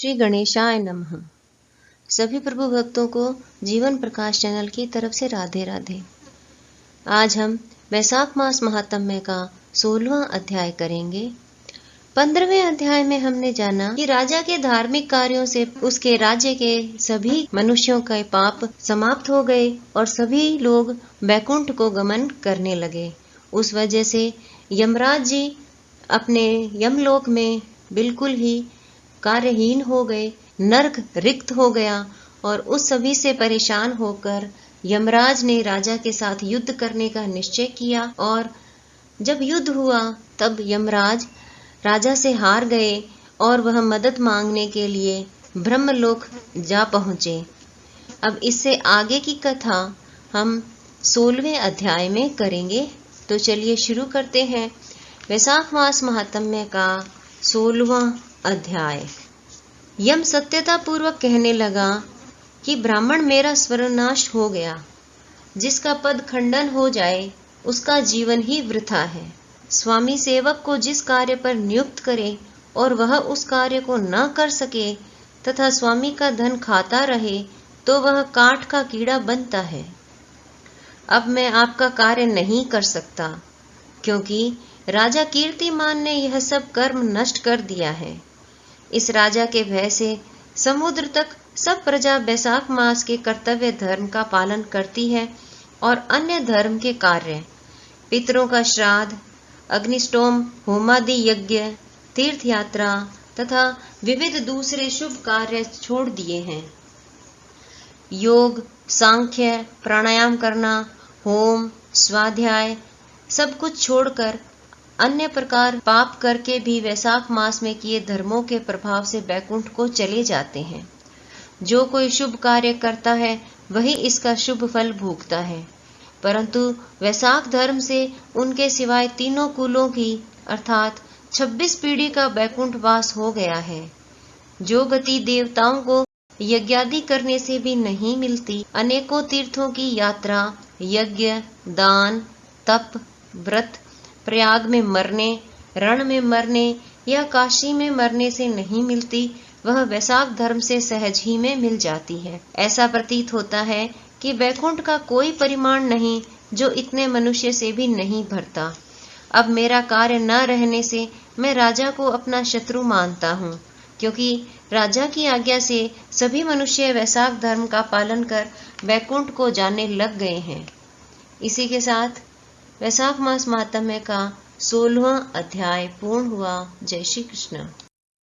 श्री गणेशाय नमः। सभी प्रभु भक्तों को जीवन प्रकाश चैनल की तरफ से राधे राधे। आज हम वैशाख मास महात्म्य का 16वां अध्याय करेंगे। 15वें अध्याय में हमने जाना कि राजा के धार्मिक कार्यों से उसके राज्य के सभी मनुष्यों के पाप समाप्त हो गए और सभी लोग वैकुंठ को गमन करने लगे। उस वजह से यमराज जी अपने यमलोक में बिल्कुल ही कार्यहीन हो गए, नरक रिक्त हो गया और उस सभी से परेशान होकर यमराज ने राजा के साथ युद्ध करने का निश्चय किया। और जब युद्ध हुआ तब यमराज राजा से हार गए और वह मदद मांगने के लिए ब्रह्मलोक जा पहुंचे। अब इससे आगे की कथा हम 16वें अध्याय में करेंगे। तो चलिए शुरू करते हैं वैशाख मास महात्म्य का 16वां अध्याय। यम सत्यता पूर्वक कहने लगा कि ब्राह्मण मेरा स्वरनाश हो गया। जिसका पद खंडन हो जाए उसका जीवन ही वृथा है। स्वामी सेवक को जिस कार्य पर नियुक्त करे और वह उस कार्य को न कर सके तथा स्वामी का धन खाता रहे तो वह काठ का कीड़ा बनता है। अब मैं आपका कार्य नहीं कर सकता क्योंकि राजा कीर्तिमान ने यह सब कर्म नष्ट कर दिया है। इस राजा के भय से समुद्र तक सब प्रजा वैशाख मास के कर्तव्य धर्म का पालन करती है और अन्य धर्म के कार्य, पितरों का श्राद्ध, अग्निष्टोम, होमादि यज्ञ, तीर्थ यात्रा तथा विविध दूसरे शुभ कार्य छोड़ दिए हैं। योग, सांख्य, प्राणायाम करना, होम, स्वाध्याय सब कुछ छोड़कर अन्य प्रकार पाप करके भी वैशाख मास में किए धर्मों के प्रभाव से वैकुंठ को चले जाते हैं। जो कोई शुभ कार्य करता है वही इसका शुभ फल भोगता है, परंतु वैशाख धर्म से उनके सिवाय तीनों कुलों की अर्थात 26 पीढ़ी का वैकुंठ वास हो गया है। जो गति देवताओं को यज्ञादि करने से भी नहीं मिलती, अनेकों तीर्थों की यात्रा, यज्ञ, दान, तप, व्रत, प्रयाग में मरने, रण में मरने या काशी में मरने से नहीं मिलती, वह वैशाख धर्म से सहज ही में मिल जाती है। ऐसा प्रतीत होता है कि वैकुंठ का कोई परिमाण नहीं जो इतने मनुष्य से भी नहीं भरता। अब मेरा कार्य न रहने से मैं राजा को अपना शत्रु मानता हूँ, क्योंकि राजा की आज्ञा से सभी मनुष्य वैशाख धर्म का पालन कर वैकुंठ को जाने लग गए हैं। इसी के साथ वैशाख मास महात्म्य का 16वां अध्याय पूर्ण हुआ। जय श्री कृष्ण।